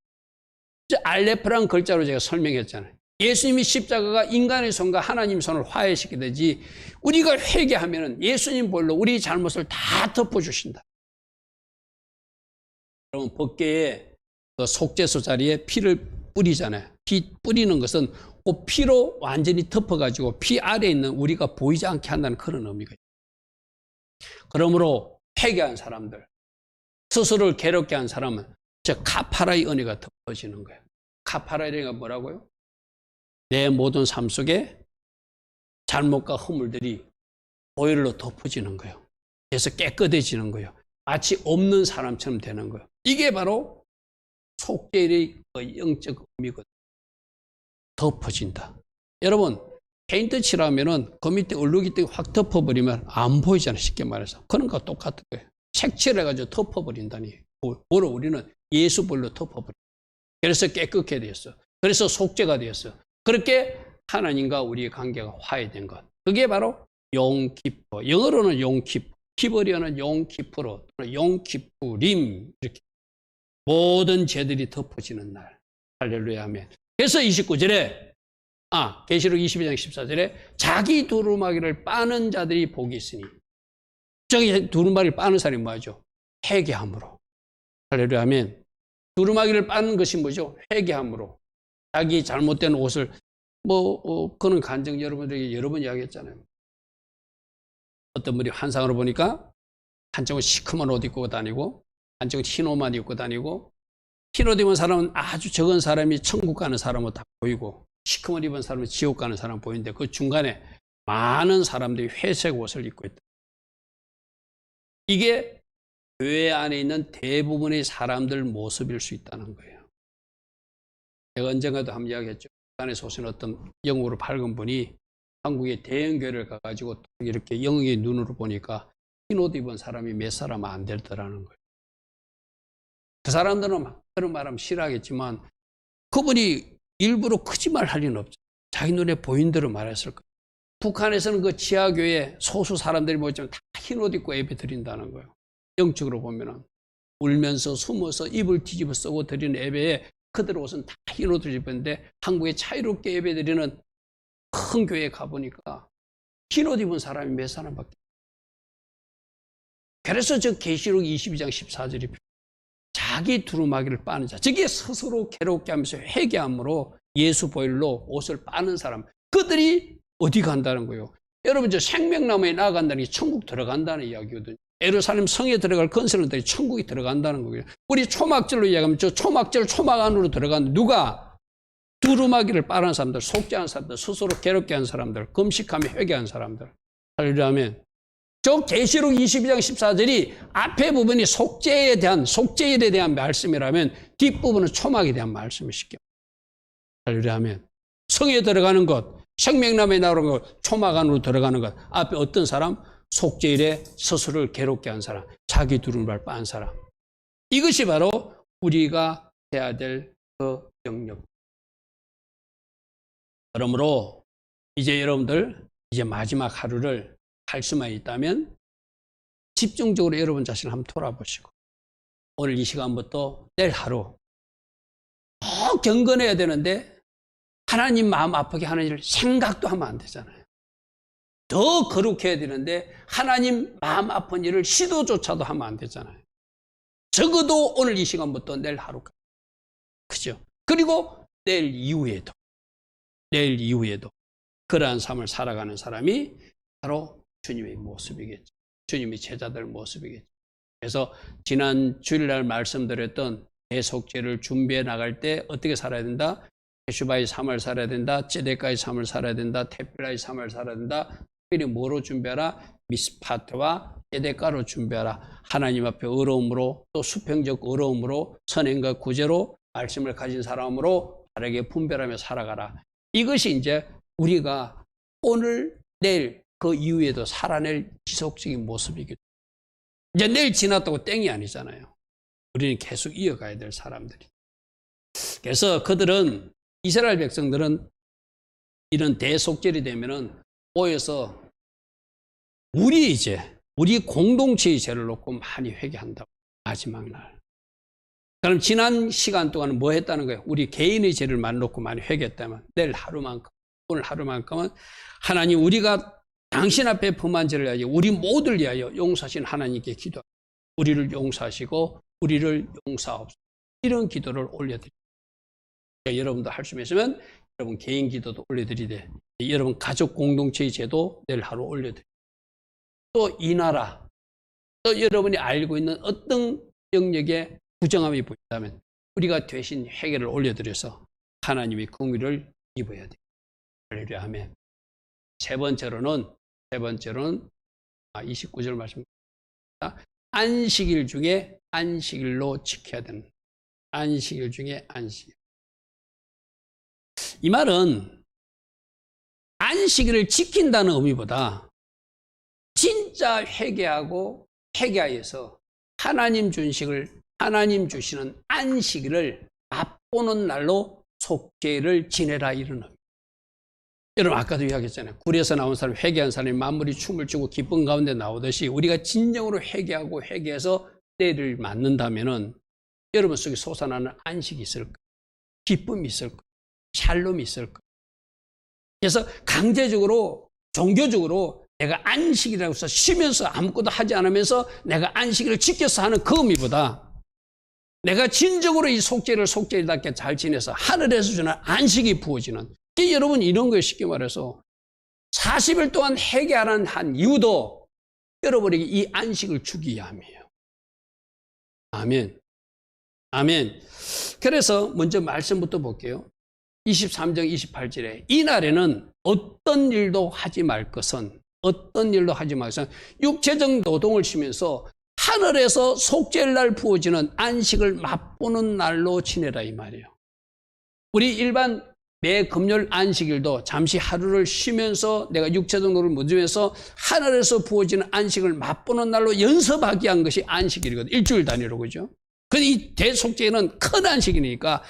알레프란 글자로 제가 설명했잖아요. 예수님이 십자가가 인간의 손과 하나님의 손을 화해시키듯이 우리가 회개하면 예수님 보혈로 우리 잘못을 다 덮어주신다. 여러분 법궤에 그 속죄소 자리에 피를 뿌리잖아요. 피 뿌리는 것은 그 피로 완전히 덮어가지고 피 아래에 있는 우리가 보이지 않게 한다는 그런 의미가 있어요. 그러므로 회개한 사람들, 스스로를 괴롭게 한 사람은 즉 카파라의 은혜가 덮어지는 거예요. 카파라의 은혜가 뭐라고요? 내 모든 삶 속에 잘못과 허물들이 보혈로 덮어지는 거예요. 그래서 깨끗해지는 거예요. 마치 없는 사람처럼 되는 거예요. 이게 바로 속죄일의 영적 의미거든요. 덮어진다. 여러분 페인트 칠하면은 그 밑에 얼룩이 확 덮어버리면 안 보이잖아요. 쉽게 말해서. 그런 거 똑같은 거예요. 색칠해가지고 덮어버린다니. 뭐로 우리는 예수볼로 덮어버려. 그래서 깨끗게 되었어. 그래서 속죄가 되었어. 그렇게 하나님과 우리의 관계가 화해된 것. 그게 바로 용키푸. 영어로는 용키푸. 히브리어는 용키푸로 또는 용키푸림. 이렇게 모든 죄들이 덮어지는 날. 할렐루야 아멘. 그래서 29절에 계시록 22장 14절에 자기 두루마기를 빠는 자들이 복이 있으니. 저기 두루마기를 빠는 사람이 뭐죠? 회개함으로. 할렐루야 아멘. 두루마기를 빠는 것이 뭐죠? 회개함으로. 자기 잘못된 옷을 그는 간증 여러분들에게 여러 번 이야기했잖아요. 어떤 분이 환상으로 보니까 한쪽은 시커먼 옷 입고 다니고 한쪽은 흰 옷만 입고 다니고 흰 옷 입은 사람은 아주 적은 사람이 천국 가는 사람으로 다 보이고 시커먼 입은 사람은 지옥 가는 사람 보이는데 그 중간에 많은 사람들이 회색 옷을 입고 있다. 이게 교회 안에 있는 대부분의 사람들 모습일 수 있다는 거예요. 제가 언젠가도 한번 이야기했죠. 북한에서 오신 어떤 영어로 밝은 분이 한국의 대형교회를 가가지고 이렇게 영의 눈으로 보니까 흰 옷 입은 사람이 몇 사람 안 되더라는 거예요. 그 사람들은 그런 말하면 싫어하겠지만 그분이 일부러 거짓말 할 리는 없죠. 자기 눈에 보인 대로 말했을 거예요. 북한에서는 그 지하교회 소수 사람들이 모이지만 다 흰 옷 입고 예배 드린다는 거예요. 영적으로 보면은 울면서 숨어서 입을 뒤집어 쓰고 드리는 예배에 그들 옷은 다 흰 옷을 입었는데 한국에 자유롭게 예배 드리는 큰 교회에 가보니까 흰 옷 입은 사람이 몇 사람밖에. 그래서 저 계시록 22장 14절이 자기 두루마기를 빠는 자, 저게 스스로 괴롭게 하면서 회개함으로 예수 보혈로 옷을 빠는 사람, 그들이 어디 간다는 거예요? 여러분, 저 생명나무에 나아간다는 게 천국 들어간다는 이야기거든요. 예루살렘 성에 들어갈 건설들이 천국이 들어간다는 거예요. 우리 초막절로 이야기하면 저 초막절 초막 안으로 들어간 누가? 두루마기를 빠는 사람들, 속죄한 사람들, 스스로 괴롭게 한 사람들, 금식하며 회개한 사람들. 할렐루야면 저 계시록 22장 14절이 앞에 부분이 속죄일에 대한 말씀이라면 뒷부분은 초막에 대한 말씀을 시켜. 할렐루야면 성에 들어가는 것, 생명나무에 나오는 것, 초막 안으로 들어가는 것. 앞에 어떤 사람? 속죄일에 스스로를 괴롭게 한 사람, 자기 두루마기를 빤 사람. 이것이 바로 우리가 해야 될 그 영역. 그러므로 이제 여러분들 이제 마지막 하루를 할 수만 있다면 집중적으로 여러분 자신을 한번 돌아보시고 오늘 이 시간부터 내일 하루 더 경건해야 되는데 하나님 마음 아프게 하는 일을 생각도 하면 안 되잖아요. 더 거룩해야 되는데 하나님 마음 아픈 일을 시도조차도 하면 안 되잖아요. 적어도 오늘 이 시간부터 내일 하루까지. 그죠? 그리고 내일 이후에도 그러한 삶을 살아가는 사람이 바로 주님의 모습이겠죠. 주님의 제자들 모습이겠죠. 그래서 지난 주일날 말씀드렸던 대속죄를 준비해 나갈 때 어떻게 살아야 된다? 예수바의 삶을 살아야 된다. ጼ데까의 삶을 살아야 된다. 테필라의 삶을 살아야 된다. 특별히 뭐로 준비하라? 미스파트와 ጼ데까로 준비하라. 하나님 앞에 의로움으로 또 수평적 의로움으로 선행과 구제로 말씀을 가진 사람으로 바르게 분별하며 살아가라. 이것이 이제 우리가 오늘 내일 그 이후에도 살아낼 지속적인 모습이거든요. 이제 내일 지났다고 땡이 아니잖아요. 우리는 계속 이어가야 될 사람들이. 그래서 그들은 이스라엘 백성들은 이런 대속절이 되면은 모여서 우리 공동체의 죄를 놓고 많이 회개한다고. 마지막 날. 그럼 지난 시간 동안은 뭐 했다는 거예요? 우리 개인의 죄를 많이 놓고 많이 회개했다면 내일 하루만큼, 오늘 하루만큼은 하나님 우리가 당신 앞에 범한 죄를 위하여 우리 모두를 위하여 용서하신 하나님께 기도하고 우리를 용서하시고 우리를 용서하옵소서. 이런 기도를 올려드립니다. 여러분도 할 수 있으면 여러분 개인 기도도 올려드리되 여러분 가족 공동체의 죄도 내일 하루 올려드립니다. 또 이 나라, 또 여러분이 알고 있는 어떤 영역에 부정함이 보인다면 우리가 대신 회개를 올려드려서 하나님의 긍휼을 입어야 돼요. 할렐루야 아멘. 세 번째로는 29절 말씀입니다. 안식일 중에 안식일로 지켜야 되는 안식일 중에 안식일. 이 말은 안식일을 지킨다는 의미보다 진짜 회개하고 회개하여서 하나님 주시는 안식일을 맛보는 날로 속죄를 지내라 이런 의미. 여러분 아까도 이야기했잖아요. 굴에서 나온 사람, 회개한 사람이 만물이 춤을 추고 기쁨 가운데 나오듯이 우리가 진정으로 회개하고 회개해서 때를 맞는다면은 여러분 속에 솟아나는 안식이 있을 거예요. 기쁨이 있을 거예요. 샬롬이 있을 거예요. 그래서 강제적으로 종교적으로 내가 안식이라고 해서 쉬면서 아무것도 하지 않으면서 내가 안식일을 지켜서 하는 그 의미보다 내가 진정으로 이 속죄일답게 잘 지내서 하늘에서 주는 안식이 부어지는 여러분 이런 거에 쉽게 말해서 40일 동안 회개하는 한 이유도 여러분에게 이 안식을 주기 위함이에요. 아멘. 아멘. 그래서 먼저 말씀부터 볼게요. 23장 28절에 이 날에는 어떤 일도 하지 말 것은 어떤 일도 하지 마세요. 육체적 노동을 쉬면서 하늘에서 속죄날 부어지는 안식을 맛보는 날로 지내라 이 말이에요. 우리 일반 매 금요일 안식일도 잠시 하루를 쉬면서 내가 육체적 노를 묻으면서 하늘에서 부어지는 안식을 맛보는 날로 연습하기 위한 것이 안식일이거든요. 일주일 단위로, 그죠? 근데 이 대속죄는 큰 안식이니까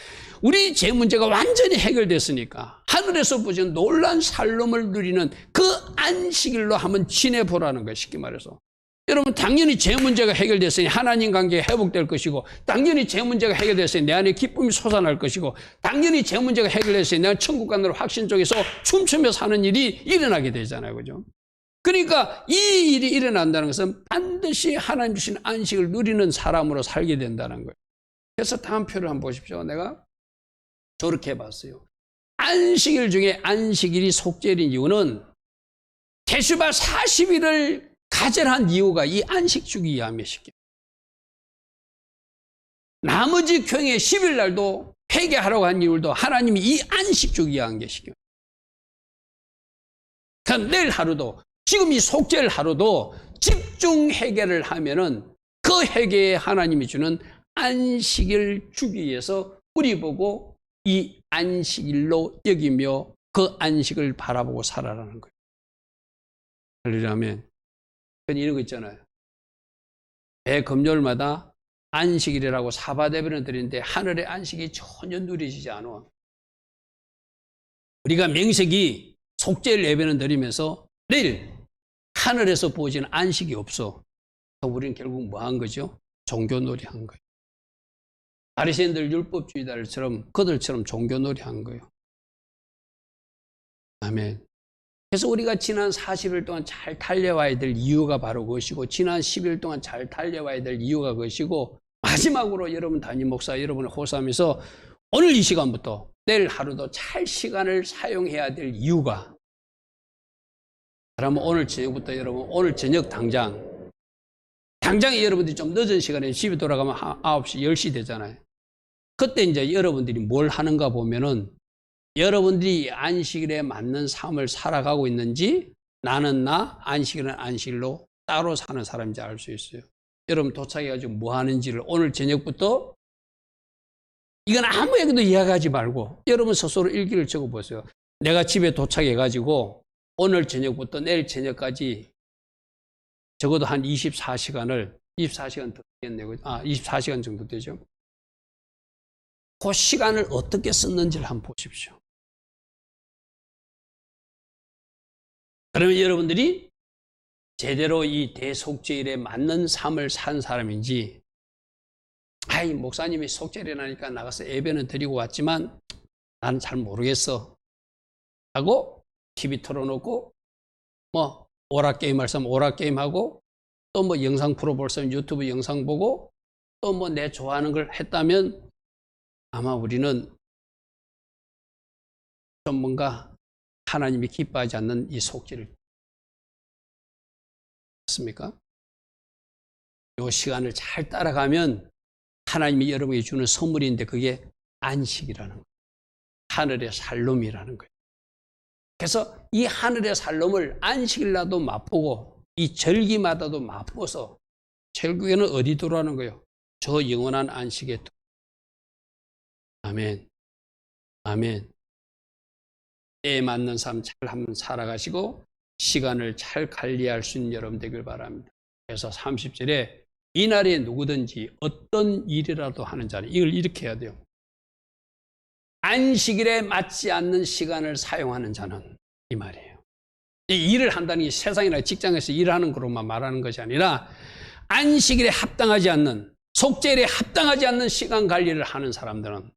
우리 죄 문제가 완전히 해결됐으니까 하늘에서 부어지는 놀라운 살롬을 누리는 그 안식일로 한번 지내보라는 거예요. 쉽게 말해서. 여러분, 당연히 죄 문제가 해결됐으니 하나님 관계가 회복될 것이고, 당연히 죄 문제가 해결됐으니 내 안에 기쁨이 솟아날 것이고, 당연히 죄 문제가 해결됐으니 내가 천국 간다는 확신 쪽에서 춤추며 사는 일이 일어나게 되잖아요. 그죠? 그러니까 이 일이 일어난다는 것은 반드시 하나님 주신 안식을 누리는 사람으로 살게 된다는 거예요. 그래서 다음 표를 한번 보십시오. 내가 저렇게 해봤어요. 안식일 중에 안식일이 속죄일인 이유는 태수바 40일을 가절한 이유가 이 안식 주기 위함에 쉽게. 나머지 교회 10일 날도 회개하라고 한 이유도 하나님이 이 안식 주기 위한 게 쉽게. 그러니까 내일 하루도, 지금 이 속죄일 하루도 집중 회개를 하면은 그 회개에 하나님이 주는 안식일 주기 위해서 우리 보고 이 안식일로 여기며 그 안식을 바라보고 살아라는 거예요. 그러려면 이런 거 있잖아요. 매 금요일마다 안식일이라고 사바대변을 드리는데 하늘의 안식이 전혀 누려지지 않아. 우리가 명색이 속죄일 예배는 드리면서 내일 하늘에서 부어지는 안식이 없어. 우리는 결국 뭐 한 거죠? 종교놀이 한 거예요. 바리새인들 율법주의자들처럼 그들처럼 종교놀이 한 거예요. 아멘. 그래서 우리가 지난 40일 동안 잘 달려와야 될 이유가 바로 그것이고, 지난 10일 동안 잘 달려와야 될 이유가 그것이고, 마지막으로 여러분 담임 목사 여러분을 호소하면서 오늘 이 시간부터 내일 하루도 잘 시간을 사용해야 될 이유가, 그러면 오늘 저녁부터 여러분 오늘 저녁 당장에 여러분들이 좀 늦은 시간에 집에 돌아가면 9시 10시 되잖아요. 그때 이제 여러분들이 뭘 하는가 보면은 여러분들이 안식일에 맞는 삶을 살아가고 있는지, 나는 나, 안식일은 안식일로 따로 사는 사람인지 알 수 있어요. 여러분 도착해가지고 뭐 하는지를 오늘 저녁부터, 이건 아무에게도 이야기하지 말고 여러분 스스로 일기를 적어보세요. 내가 집에 도착해가지고 오늘 저녁부터 내일 저녁까지 적어도 한 24시간 더 되겠네요. 24시간 정도 되죠. 그 시간을 어떻게 썼는지를 한번 보십시오. 그러면 여러분들이 제대로 이 대속죄일에 맞는 삶을 산 사람인지, 목사님이 속죄일이라니까 나가서 예배는 드리고 왔지만 나는 잘 모르겠어 하고 TV 틀어놓고 뭐 오락게임 할 사람 오락게임하고, 또 뭐 영상 프로 볼 사람 유튜브 영상 보고, 또 뭐 내 좋아하는 걸 했다면 아마 우리는 좀 뭔가 하나님이 기뻐하지 않는 이 속죄를, 맞습니까? 이 시간을 잘 따라가면 하나님이 여러분에게 주는 선물인데 그게 안식이라는 거예요. 하늘의 살롬이라는 거예요. 그래서 이 하늘의 살롬을 안식일날도 맛보고 이 절기마다도 맛보서 결국에는 어디 들어가는 거예요? 저 영원한 안식에. 아멘. 아멘. 때에 맞는 삶 잘 한번 살아가시고 시간을 잘 관리할 수 있는 여러분 되길 바랍니다. 그래서 30절에 이날에 누구든지 어떤 일이라도 하는 자는, 이걸 이렇게 해야 돼요. 안식일에 맞지 않는 시간을 사용하는 자는, 이 말이에요. 이 일을 한다는 게 세상이나 직장에서 일하는 것로만 말하는 것이 아니라 안식일에 합당하지 않는, 속죄일에 합당하지 않는 시간 관리를 하는 사람들은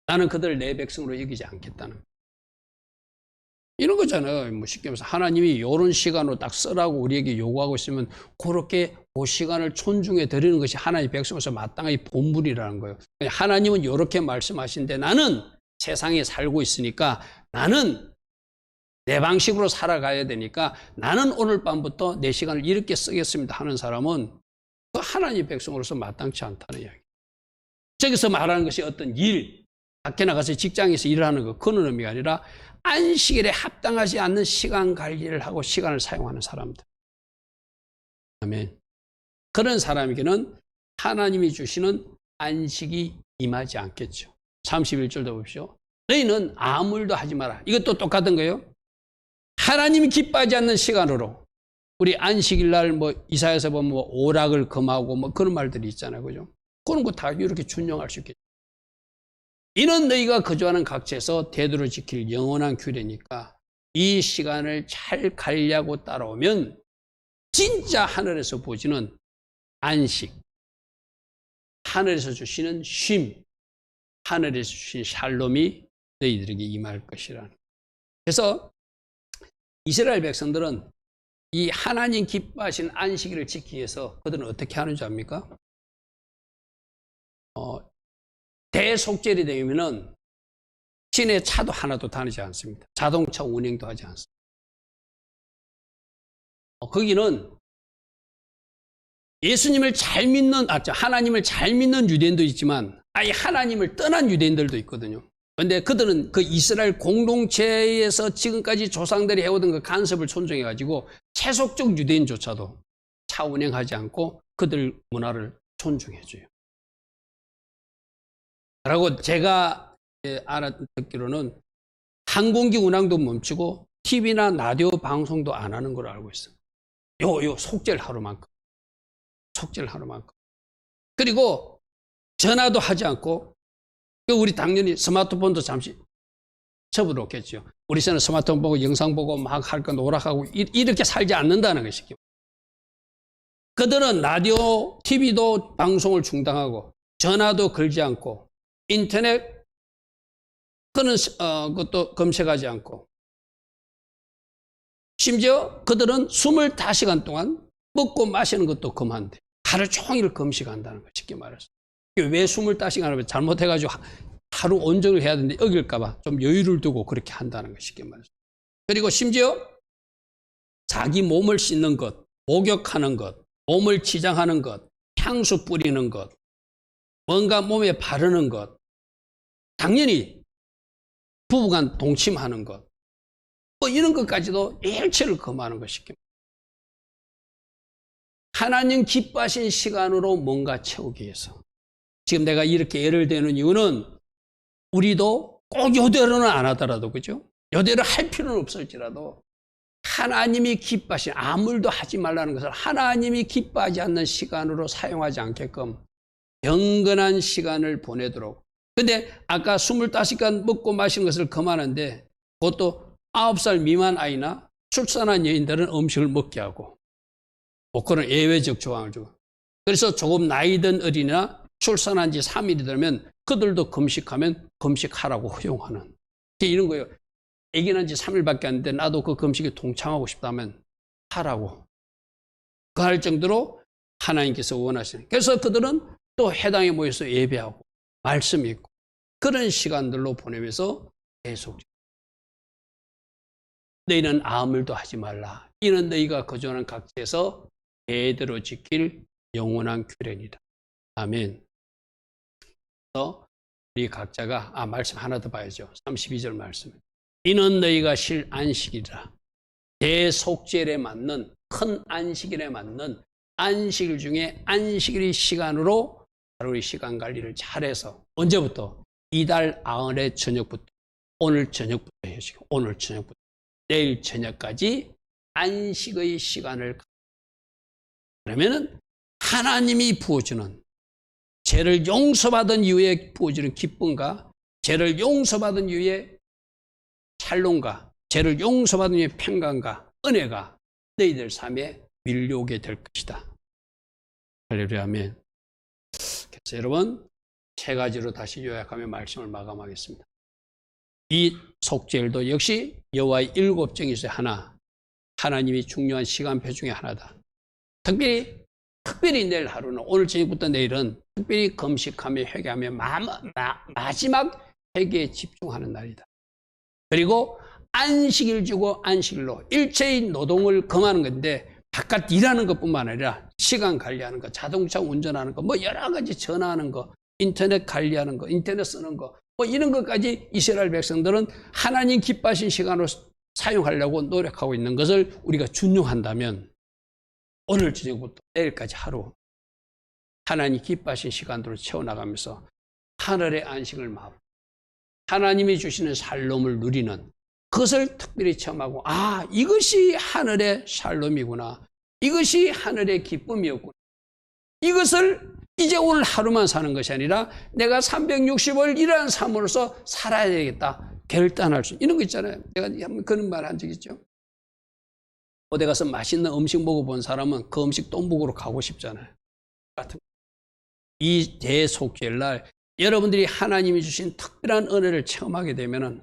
나는 그들을 내 백성으로 여기지 않겠다는 거예요. 이런 거잖아요. 뭐 쉽게 말해서 하나님이 이런 시간으로 딱 쓰라고 우리에게 요구하고 있으면 그렇게 그 시간을 존중해 드리는 것이 하나님의 백성으로서 마땅히 본분이라는 거예요. 하나님은 이렇게 말씀하시는데 나는 세상에 살고 있으니까 나는 내 방식으로 살아가야 되니까 나는 오늘 밤부터 내 시간을 이렇게 쓰겠습니다 하는 사람은 그 하나님의 백성으로서 마땅치 않다는 이야기. 저기서 말하는 것이 어떤 일, 밖에 나가서 직장에서 일을 하는 거, 그런 의미가 아니라 안식일에 합당하지 않는 시간 관리를 하고 시간을 사용하는 사람들. 아멘. 그런 사람에게는 하나님이 주시는 안식이 임하지 않겠죠. 31절도 보십시오. 너희는 아무 일도 하지 마라. 이것도 똑같은 거예요. 하나님이 기뻐하지 않는 시간으로, 우리 안식일 날 이사야서 보면 오락을 금하고 그런 말들이 있잖아요. 그죠? 그런 거 다 이렇게 준용할 수 있겠죠. 이는 너희가 거주하는 각지에서 대대로 지킬 영원한 규례니까 이 시간을 잘 관리하고 따라오면 진짜 하늘에서 보지는 안식, 하늘에서 주시는 쉼, 하늘에서 주신 샬롬이 너희들에게 임할 것이라는. 그래서 이스라엘 백성들은 이 하나님 기뻐하신 안식일을 지키기 위해서 그들은 어떻게 하는 줄 압니까? 대속절이 되면은 시내 차도 하나도 다니지 않습니다. 자동차 운행도 하지 않습니다. 거기는 예수님을 잘 믿는, 하나님을 잘 믿는 유대인도 있지만 아예 하나님을 떠난 유대인들도 있거든요. 그런데 그들은 그 이스라엘 공동체에서 지금까지 조상들이 해오던 그 간섭을 존중해가지고 세속적 유대인조차도 차 운행하지 않고 그들 문화를 존중해줘요. 그리고 제가 알아듣기로는 항공기 운항도 멈추고 TV나 라디오 방송도 안 하는 걸로 알고 있어요. 요 속죄일 하루만큼. 속죄일 하루만큼. 그리고 전화도 하지 않고, 우리 당연히 스마트폰도 잠시 접어놓겠죠. 우리 저는 스마트폰 보고 영상 보고 막 할 건 오락하고 이렇게 살지 않는다는 것이죠. 그들은 라디오, TV도 방송을 중단하고 전화도 걸지 않고 인터넷 그는 그것도 검색하지 않고, 심지어 그들은 25시간 동안 먹고 마시는 것도 금한데 하루 종일 금식한다는 거, 쉽게 말해서. 왜 25시간 하면 잘못해가지고 하루 온종일 해야 되는데 어길까봐 좀 여유를 두고 그렇게 한다는 거, 쉽게 말해서. 그리고 심지어 자기 몸을 씻는 것, 목욕하는 것, 몸을 치장하는 것, 향수 뿌리는 것, 뭔가 몸에 바르는 것, 당연히 부부간 동침하는 것, 이런 것까지도 일체를 금하는 것이죠. 하나님 기뻐하신 시간으로 뭔가 채우기 위해서. 지금 내가 이렇게 예를 드는 이유는 우리도 꼭 요대로는 안 하더라도, 그죠? 요대로 할 필요는 없을지라도 하나님이 기뻐하신, 아무 일도 하지 말라는 것을 하나님이 기뻐하지 않는 시간으로 사용하지 않게끔 경건한 시간을 보내도록. 근데 아까 25시간 먹고 마시는 것을 금하는데 그것도 9살 미만 아이나 출산한 여인들은 음식을 먹게 하고, 그런 예외적 조항을 주고, 그래서 조금 나이 든 어린이나 출산한 지 3일이 되면 그들도 금식하면 금식하라고 허용하는, 이런 거예요. 아기 난 지 3일밖에 안 됐는데 나도 그 금식에 동참하고 싶다면 하라고, 그 할 정도로 하나님께서 원하시는. 그래서 그들은 또 해당에 모여서 예배하고 말씀 읽고 그런 시간들로 보내면서 계속, 너희는 아무 일도 하지 말라. 이는 너희가 거주하는 각지에서 대대로 지킬 영원한 규례니라. 아멘. 그래서 우리 각자가 말씀 하나 더 봐야죠. 32절 말씀. 이는 너희가 실 안식이라. 대속절에 맞는, 큰 안식일에 맞는 안식일 중에 안식일의 시간으로 하루의 시간 관리를 잘해서, 언제부터? 이달 아흔의 저녁부터, 오늘 저녁부터 해주시고, 오늘 저녁부터 내일 저녁까지 안식의 시간을, 그러면은 하나님이 부어주는, 죄를 용서받은 이후에 부어주는 기쁨과 죄를 용서받은 이후에 샬롬과 죄를 용서받은 이후에 평강과 은혜가 너희들 삶에 밀려오게 될 것이다. 할렐루야, 아멘. 그래서 여러분, 세 가지로 다시 요약하며 말씀을 마감하겠습니다. 이 속죄일도 역시 여호와의 7정의 중에 하나, 하나님이 중요한 시간표 중에 하나다. 특별히 내일 하루는, 오늘 저녁부터 내일은 특별히 금식하며 회개하며 마지막 회개에 집중하는 날이다. 그리고 안식일 주고 안식일로 일체의 노동을 금하는 건데, 바깥 일하는 것뿐만 아니라 시간 관리하는 거, 자동차 운전하는 거, 여러 가지 전화하는 거, 인터넷 관리하는 거, 인터넷 쓰는 거, 뭐 이런 것까지 이스라엘 백성들은 하나님 기뻐하신 시간으로 사용하려고 노력하고 있는 것을 우리가 준용한다면 오늘 저녁부터 내일까지 하루 하나님 기뻐하신 시간으로 채워나가면서 하늘의 안식을 맛보고 하나님이 주시는 샬롬을 누리는 그것을 특별히 체험하고 이것이 하늘의 샬롬이구나. 이것이 하늘의 기쁨이었구나. 이것을 이제 오늘 하루만 사는 것이 아니라 내가 360을 이러한 삶으로서 살아야 되겠다. 결단할 수 이런 거 있잖아요. 제가 그런 말 한 적 있죠. 어디 가서 맛있는 음식 먹어본 사람은 그 음식 또 먹으러 가고 싶잖아요. 같은 이 대속죄일 날 여러분들이 하나님이 주신 특별한 은혜를 체험하게 되면은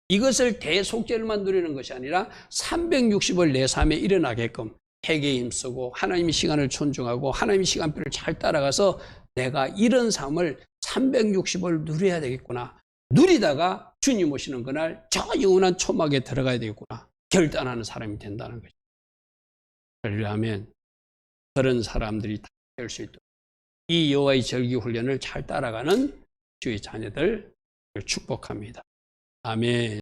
이것을 대속죄를만 누리는 것이 아니라 360을 내 삶에 일어나게끔 회개에 힘쓰고 하나님의 시간을 존중하고 하나님의 시간표를 잘 따라가서 내가 이런 삶을 360을 누려야 되겠구나. 누리다가 주님 오시는 그날 저 영원한 초막에 들어가야 되겠구나. 결단하는 사람이 된다는 거죠. 그러려면 그런 사람들이 다 될 수 있도록 이 여호와의 절기 훈련을 잘 따라가는 주의 자녀들 축복합니다. 아멘.